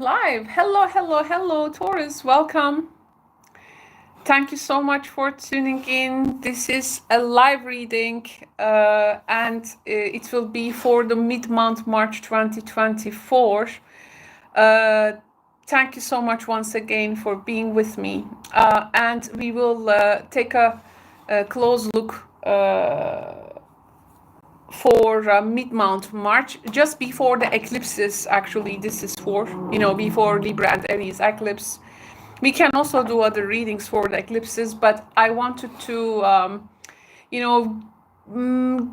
Live. Hello, hello, hello, Taurus. Welcome. Thank you so much for tuning in. This is a live reading, and it will be for the mid-month March 2024. Thank you so much once again for being with me. And we will take a close look for mid-month March, just before the eclipses. Actually, this is for, before Libra and Aries eclipse. We can also do other readings for the eclipses, but I wanted to,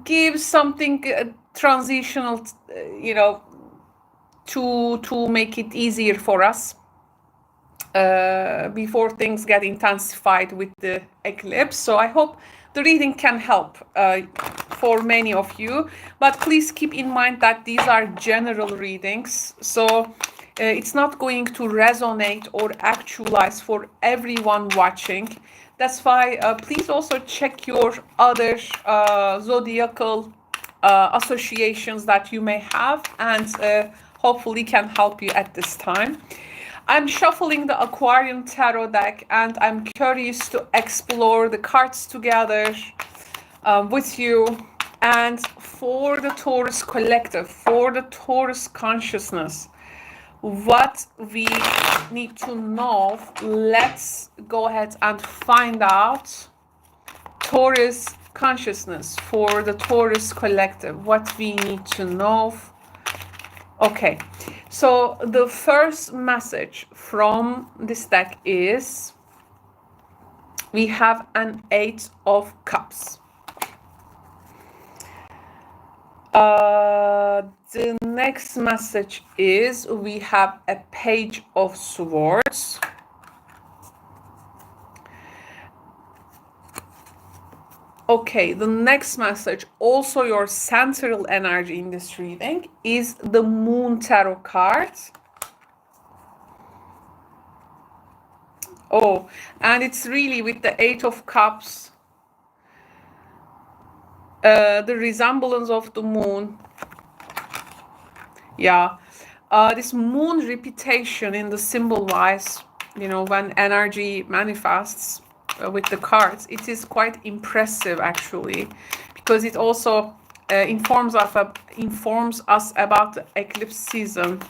give something transitional, to make it easier for us before things get intensified with the eclipse. So I hope the reading can help for many of you, but please keep in mind that these are general readings, so it's not going to resonate or actualize for everyone watching. That's why please also check your other zodiacal associations that you may have, and hopefully can help you at this time. I'm shuffling the Aquarian Tarot deck, and I'm curious to explore the cards together with you. And for the Taurus collective, for the Taurus consciousness, what we need to know, let's go ahead and find out. Taurus consciousness for the Taurus collective, what we need to know. Okay, so the first message from this deck is we have an Eight of Cups. The next message is we have a Page of Swords. Okay, the next message, also your central energy in this reading, is the Moon Tarot card. Oh, and it's really with the Eight of Cups, the resemblance of the moon. Yeah, this moon repetition in the symbol wise, when energy manifests with the cards, it is quite impressive actually, because it also informs us about the eclipse season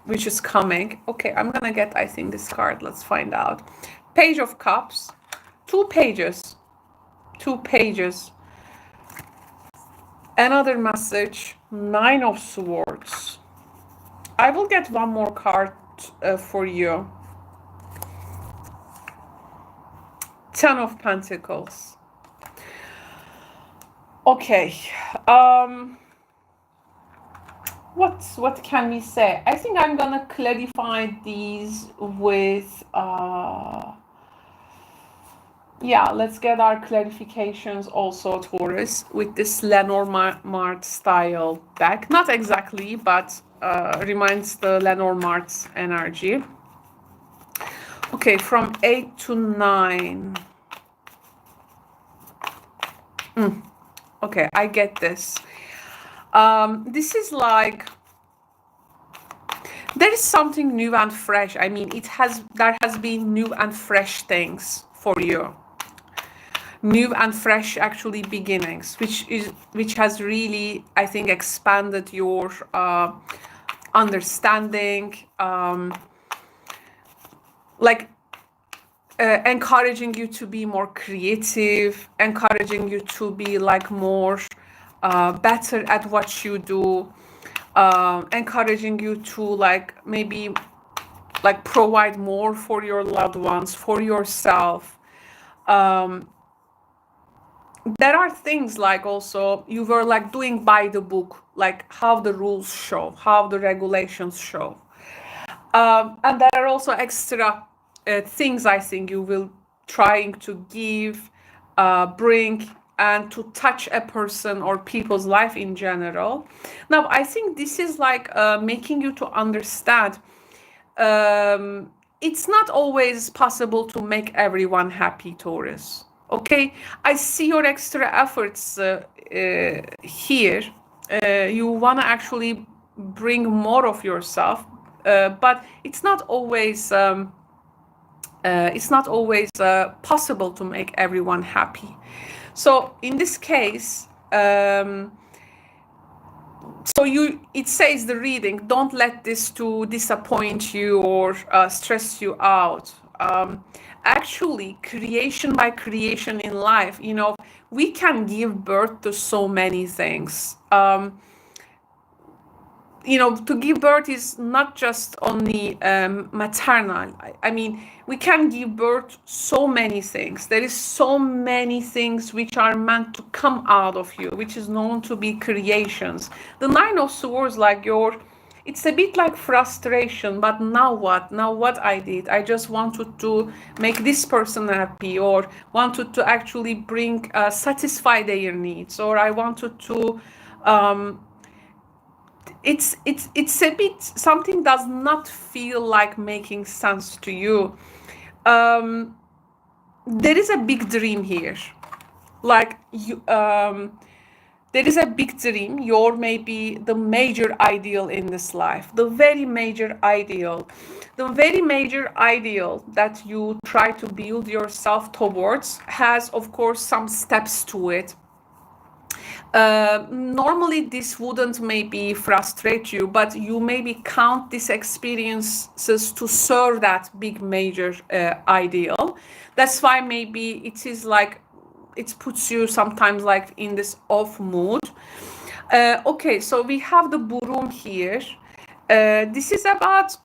which is coming. Okay, I'm gonna get, I think, this card. Let's find out. Page of Cups, two pages. Another message, Nine of Swords. I will get one more card for you. Ten of Pentacles. Okay, what can we say? I think I'm gonna clarify these with yeah, let's get our clarifications also, Taurus, with this Lenormand style deck. Not exactly, but reminds the Lenormand energy. Okay, from 8 to 9. Okay, I get this. This is like, there is something new and fresh. I mean, there has been new and fresh things for you. New and fresh actually beginnings, which has really, I think, expanded your understanding, encouraging you to be more creative, encouraging you to be like more better at what you do, encouraging you to maybe provide more for your loved ones, for yourself. There are things also you were doing by the book, how the rules show, how the regulations show. And there are also extra things I think you will trying to give, bring, and to touch a person or people's life in general. Now, I think this is making you to understand it's not always possible to make everyone happy, Taurus. Okay, I see your extra efforts here. You want to actually bring more of yourself, but it's not always possible to make everyone happy. So in this case, it says the reading, don't let this to disappoint you or stress you out. Actually, creation by creation in life, we can give birth to so many things. To give birth is not just only maternal. I mean, we can give birth so many things. There is so many things which are meant to come out of you, which is known to be creations. The Nine of Swords, it's a bit like frustration, but now what? Now what I did? I just wanted to make this person happy, or wanted to actually satisfy their needs, or I wanted to, it's a bit, something does not feel like making sense to you. There is a big dream here. There is a big dream. You're maybe the major ideal in this life, the very major ideal that you try to build yourself towards has, of course, some steps to it. Normally this wouldn't maybe frustrate you, but you maybe count these experiences to serve that big major ideal. That's why maybe it is like it puts you sometimes like in this off mood. Okay, so we have the broom here. This is about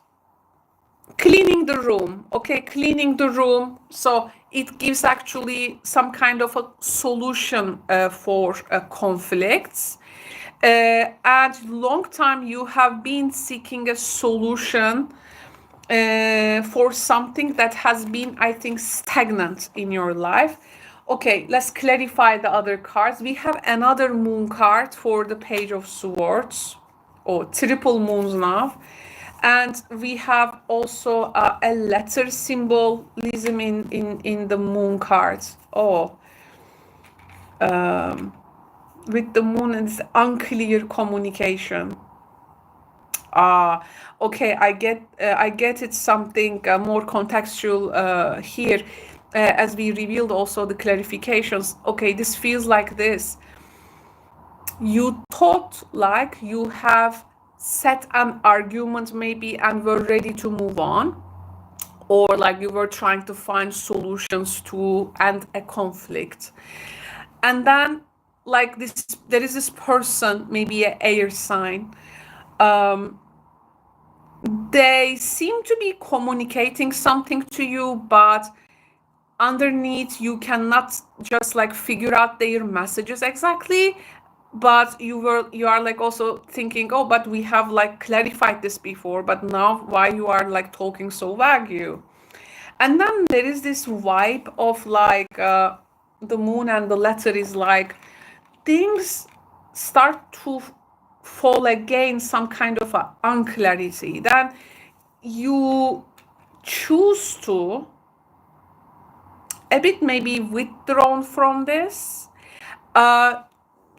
cleaning the room. Okay, cleaning the room. So it gives actually some kind of a solution for conflicts. And long time you have been seeking a solution for something that has been, I think, stagnant in your life. Okay, let's clarify the other cards. We have another moon card for the Page of Swords, or triple moons now. And we have also a letter symbolism in the moon cards. With the moon, and it's unclear communication. Okay, I get it's something more contextual here, as we revealed also the clarifications. Okay, this feels like this. You thought like you have set an argument maybe and were ready to move on, or like you were trying to find solutions to end a conflict, and then like this, there is this person, maybe an air sign. They seem to be communicating something to you, but underneath you cannot just like figure out their messages exactly. But you are like also thinking, oh, but we have like clarified this before, but now why you are like talking so vague? And then there is this vibe of like the moon and the letter is like things start to fall again, some kind of unclarity. Then you choose to a bit maybe withdrawn from this.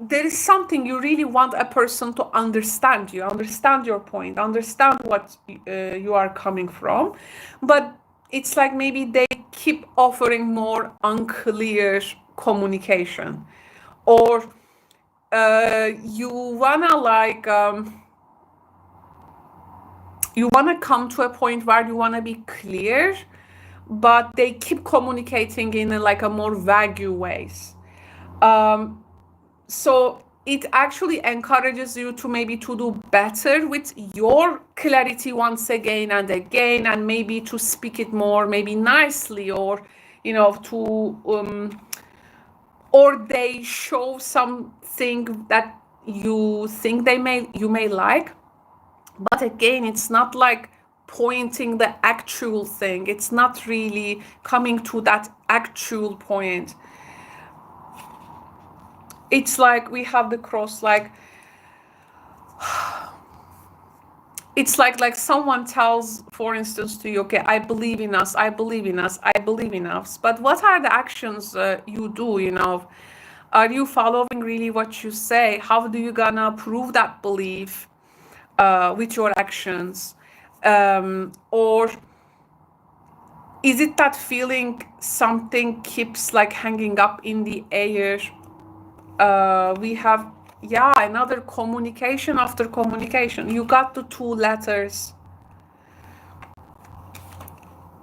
There is something you really want a person to understand you, understand your point, understand what you are coming from. But it's like maybe they keep offering more unclear communication, or you wanna like you wanna come to a point where you wanna be clear, but they keep communicating in like a more vague ways. So it actually encourages you to maybe to do better with your clarity once again and again, and maybe to speak it more maybe nicely, or to or they show something that you think you may like, but again it's not like pointing the actual thing. It's not really coming to that actual point. It's like we have the cross, like it's like someone tells, for instance, to you, okay, I believe in us, I believe in us, I believe in us. But what are the actions you do? Are you following really what you say? How do you gonna prove that belief with your actions? Or is it that feeling something keeps like hanging up in the air? We have, yeah, another communication after communication. You got the 2 letters.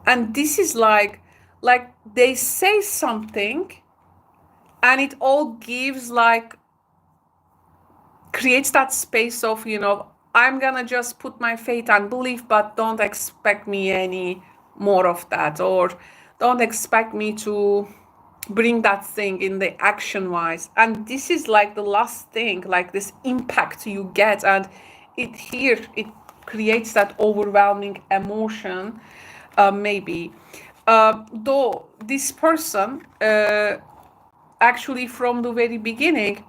And this is like they say something and it all gives like, creates that space of, you know, I'm gonna just put my faith and belief, but don't expect me any more of that, or don't expect me to bring that thing in the action wise. And this is like the last thing, like this impact you get, and it creates that overwhelming emotion, maybe. Though this person, actually from the very beginning,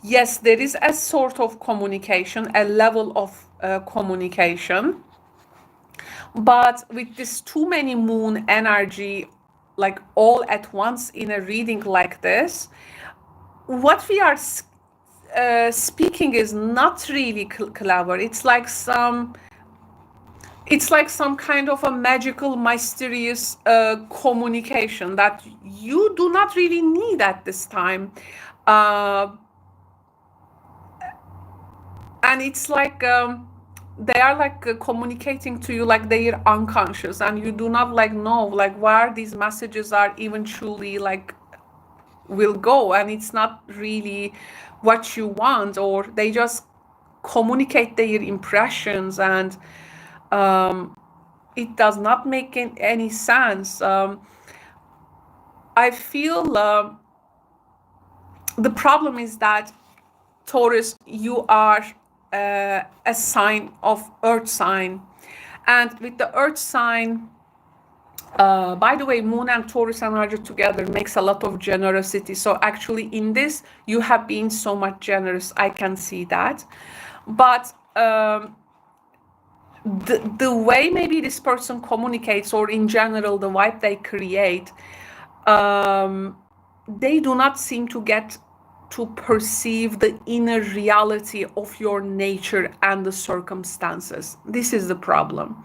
yes, there is a sort of communication, a level of communication, but with this too many moon energy, like all at once in a reading like this, what we are speaking is not really clever. It's like some kind of a magical, mysterious communication that you do not really need at this time. And it's like they are like communicating to you like they're unconscious, and you do not like know like where these messages are eventually like will go, and it's not really what you want, or they just communicate their impressions, and it does not make any sense. I feel the problem is that, Taurus, you are a sign of earth sign, and with the earth sign, by the way, moon and Taurus energy together makes a lot of generosity. So actually in this you have been so much generous, I can see that. But the way maybe this person communicates, or in general the vibe they create, they do not seem to get to perceive the inner reality of your nature and the circumstances. This is the problem.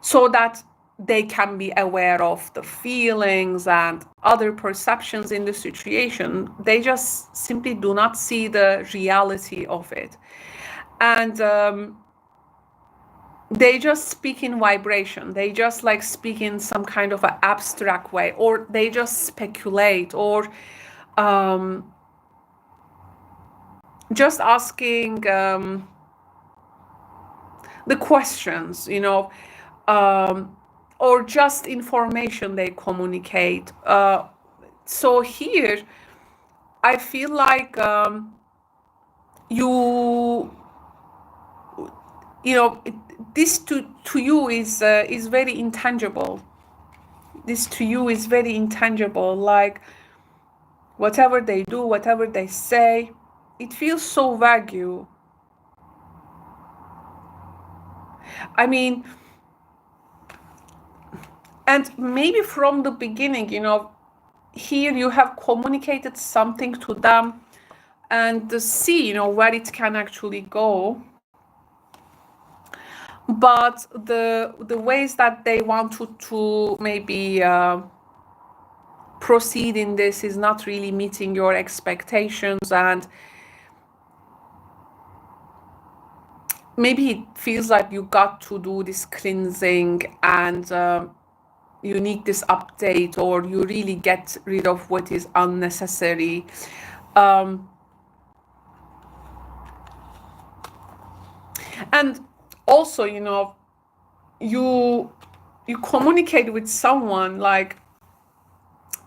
So that they can be aware of the feelings and other perceptions in the situation, they just simply do not see the reality of it. And they just speak in vibration. They just like speak in some kind of an abstract way, or they just speculate, or just asking the questions, you know, or just information they communicate. So here, I feel like you know, this to you is very intangible. This to you is very intangible. Like whatever they do, whatever they say, it feels so vague. I mean, and maybe from the beginning, you know, here you have communicated something to them, and see, you know, where it can actually go. But the ways that they want to maybe proceed in this is not really meeting your expectations, and maybe it feels like you got to do this cleansing, and you need this update, or you really get rid of what is unnecessary. And also, you know, you communicate with someone like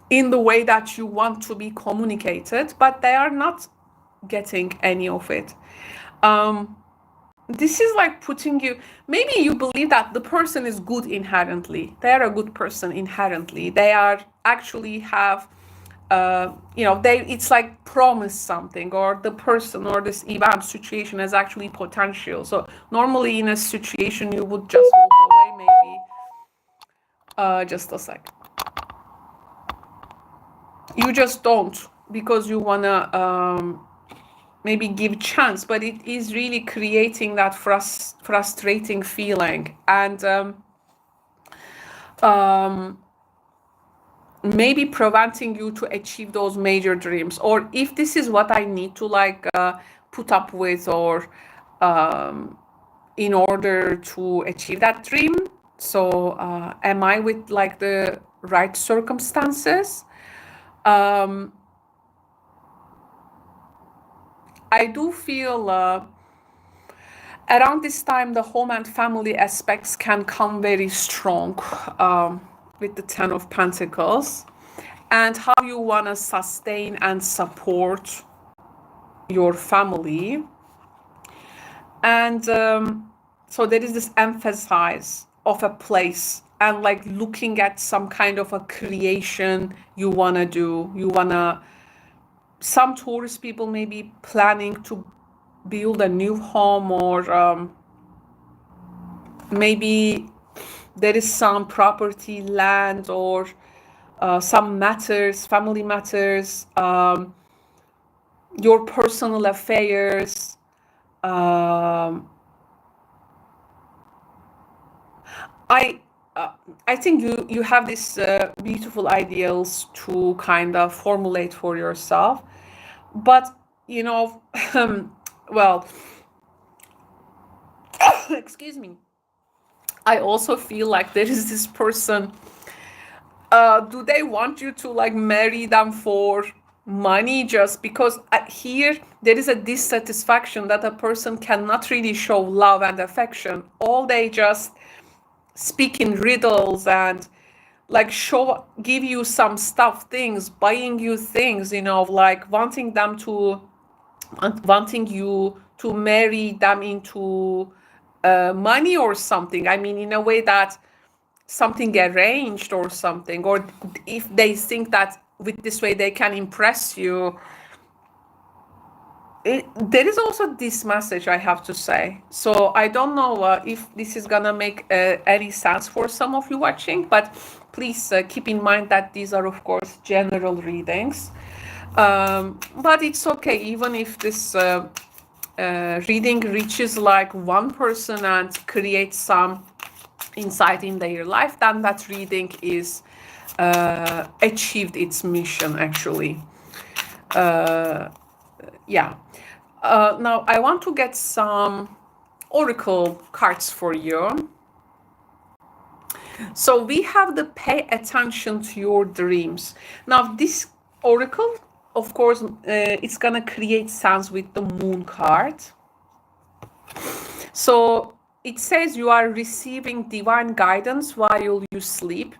in the way that you want to be communicated, but they are not getting any of it. This is like putting you, maybe you believe that the person is good inherently. They are a good person inherently. They are actually have, you know, it's like promise something, or the person or this event situation has actually potential. So normally in a situation you would just walk away, maybe. Just a sec. You just don't, because you wanna maybe give chance, but it is really creating that frustrating feeling, and maybe preventing you to achieve those major dreams. Or if this is what I need to like put up with, or in order to achieve that dream. So am I with like the right circumstances? I do feel around this time the home and family aspects can come very strong with the Ten of Pentacles, and how you want to sustain and support your family. And so there is this emphasis of a place, and like looking at some kind of a creation you want to do. You want to, some Taurus people may be planning to build a new home, or maybe there is some property, land, or some matters, family matters, your personal affairs. I think you have these beautiful ideals to kind of formulate for yourself, but you know, well, excuse me. I also feel like there is this person. Do they want you to like marry them for money, just because here there is a dissatisfaction that a person cannot really show love and affection? All they just speak in riddles and like give you some stuff, things, buying you things, you know, like wanting you to marry them into money or something. I mean, in a way that something arranged or something, or if they think that with this way they can impress you. There is also this message, I have to say. So I don't know if this is gonna make any sense for some of you watching, but please keep in mind that these are of course general readings, but it's okay even if this reading reaches like one person and creates some insight in their life, then that reading is achieved its mission, actually. Yeah. Now I want to get some oracle cards for you. So we have the pay attention to your dreams. Now this oracle, of course, it's gonna create sense with the moon card. So it says you are receiving divine guidance while you sleep.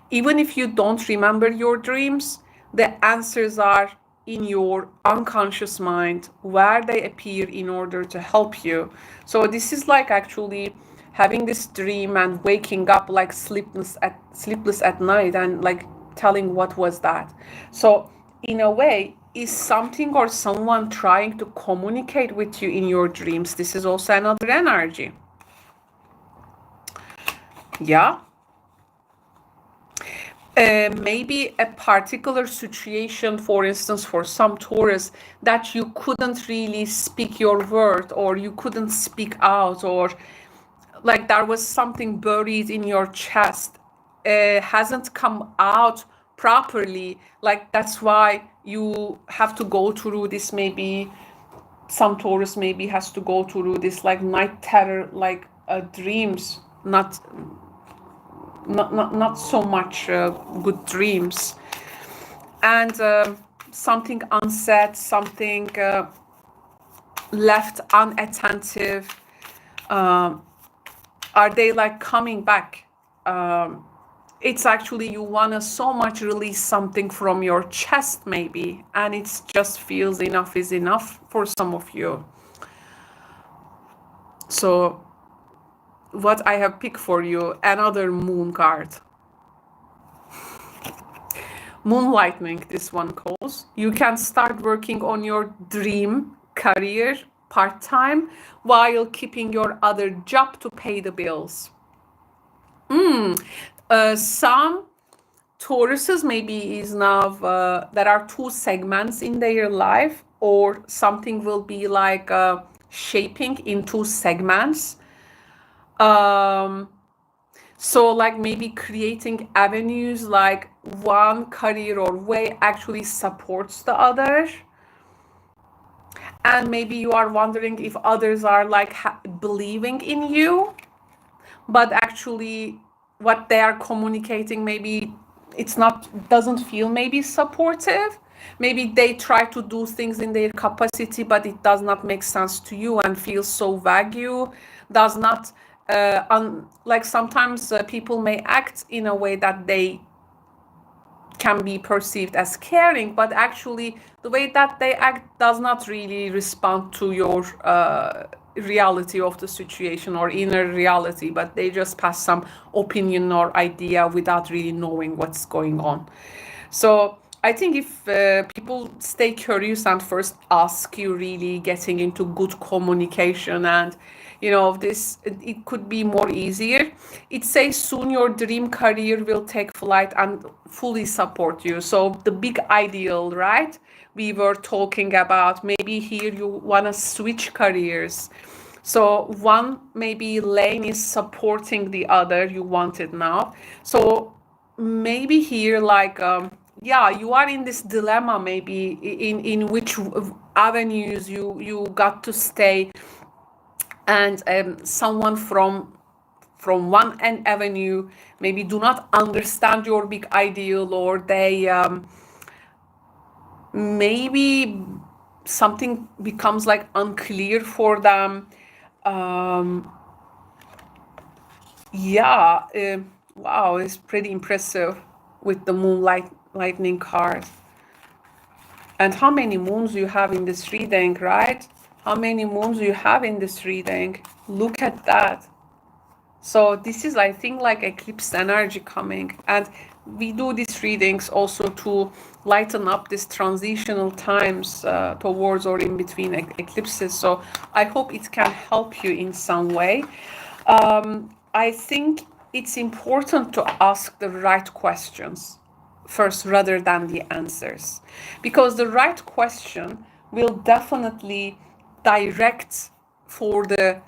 Even if you don't remember your dreams, the answers are in your unconscious mind, where they appear in order to help you. So this is like actually having this dream and waking up like sleepless at night and like telling what was that. So in a way, is something or someone trying to communicate with you in your dreams? This is also another energy. Yeah. Maybe a particular situation, for instance, for some Taurus, that you couldn't really speak your word, or you couldn't speak out, or like there was something buried in your chest, hasn't come out properly. Like that's why you have to go through this. Maybe some Taurus maybe has to go through this like night terror, like dreams, not so much good dreams, and something unsaid, something left unattentive. Are they like coming back? It's actually you want to so much release something from your chest maybe, and it just feels enough is enough for some of you. So what I have picked for you, another moon card. Moonlightning, this one calls. You can start working on your dream career part-time while keeping your other job to pay the bills. Some Tauruses maybe is now, there are two segments in their life. or something will be like shaping into segments. So like maybe creating avenues, like one career or way actually supports the other. And maybe you are wondering if others are like believing in you, but actually what they are communicating, maybe it's not, doesn't feel maybe supportive. Maybe they try to do things in their capacity, but it does not make sense to you and feels so vague, does not like sometimes people may act in a way that they can be perceived as caring, but actually the way that they act does not really respond to your reality of the situation or inner reality, but they just pass some opinion or idea without really knowing what's going on. So I think if people stay curious and first ask, you really getting into good communication, and this, it could be more easier. It says soon your dream career will take flight and fully support you. So the big ideal, right? We were talking about, maybe here you want to switch careers. So one maybe lane is supporting the other, you want it now. So maybe here, like yeah, you are in this dilemma, maybe in which avenues you got to stay. And someone from one end avenue maybe do not understand your big ideal, or they maybe something becomes like unclear for them. Yeah, wow, it's pretty impressive with the lightning card. And how many moons you have in this reading, right? How many moons you have in this reading? Look at that. So this is, I think, like eclipse energy coming. And we do these readings also to lighten up these transitional times towards or in between eclipses. So I hope it can help you in some way. I think it's important to ask the right questions first rather than the answers, because the right question will definitely direct for the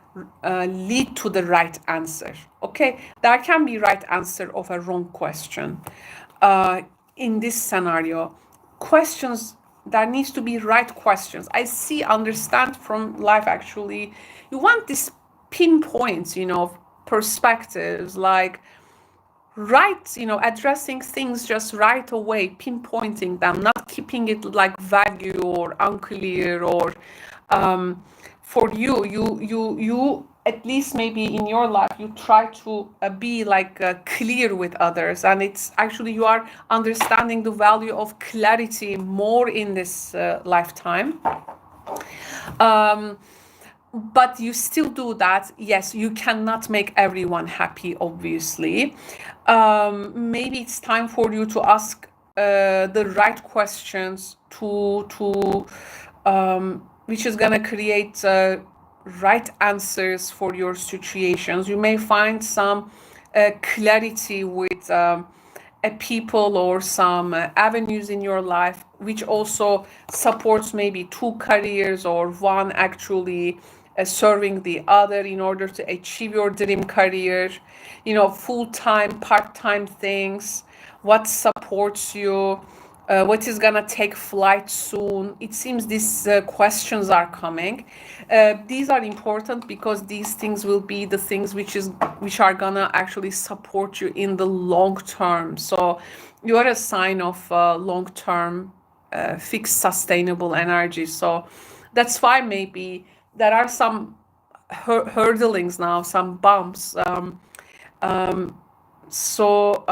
lead to the right answer. Okay, there can be right answer of a wrong question. In this scenario, questions, there needs to be right questions. I see, understand from life, actually you want this pinpoints, perspectives, like right, addressing things just right away, pinpointing them, not keeping it like vague or unclear, or for you at least maybe in your life you try to be like clear with others, and it's actually you are understanding the value of clarity more in this lifetime. But you still do that. Yes, you cannot make everyone happy, obviously. Maybe it's time for you to ask the right questions to which is gonna create right answers for your situations. You may find some clarity with a people or some avenues in your life, which also supports maybe two careers or one actually serving the other in order to achieve your dream career, full-time, part-time things, what supports you, what is gonna take flight soon. It seems these questions are coming. These are important because these things will be the things which are gonna actually support you in the long term. So you are a sign of long-term fixed sustainable energy. So that's why maybe there are some hurdlings now, some bumps. So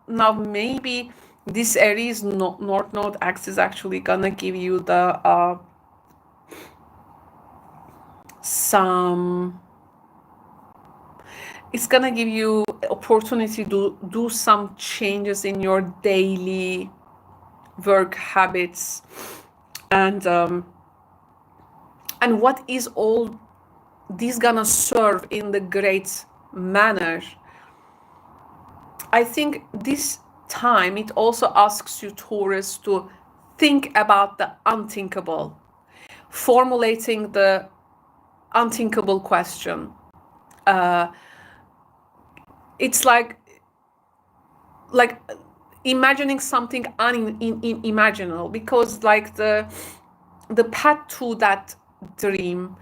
now maybe this Aries North Node X is actually gonna give you the it's gonna give you opportunity to do some changes in your daily work habits, and what is all this gonna serve in the great manner. I think this time it also asks you, Taurus, to think about the unthinkable. formulating the unthinkable question. It's like imagining something unimaginable, because like the path to that dream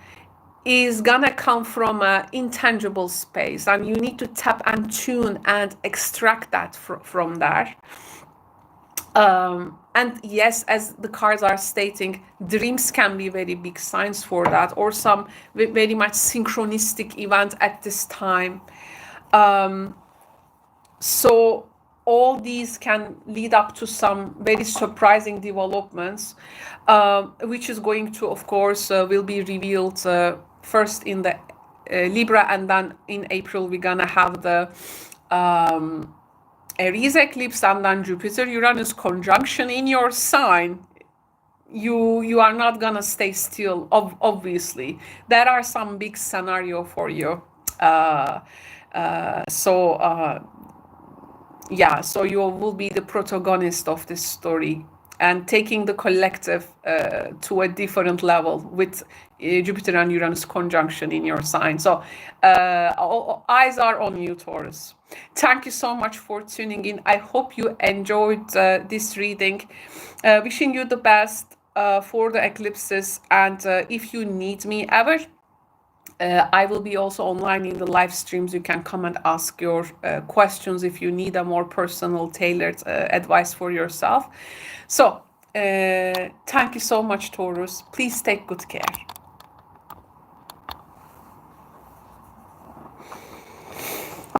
is gonna come from an intangible space, and you need to tap and tune and extract that from there. And yes, as the cards are stating, dreams can be very big signs for that, or some very much synchronistic event at this time. So all these can lead up to some very surprising developments, which is going to, of course, will be revealed first in the Libra, and then in April we're gonna have the Aries eclipse, and then Jupiter-Uranus conjunction in your sign. You are not gonna stay still, obviously. There are some big scenario for you. Yeah, so you will be the protagonist of this story, and taking the collective to a different level with Jupiter and Uranus conjunction in your sign. So all eyes are on you, Taurus. Thank you so much for tuning in. I hope you enjoyed this reading. Wishing you the best for the eclipses, and if you need me ever, I will be also online in the live streams. You can come and ask your questions if you need a more personal, tailored advice for yourself. So, thank you so much, Taurus. Please take good care.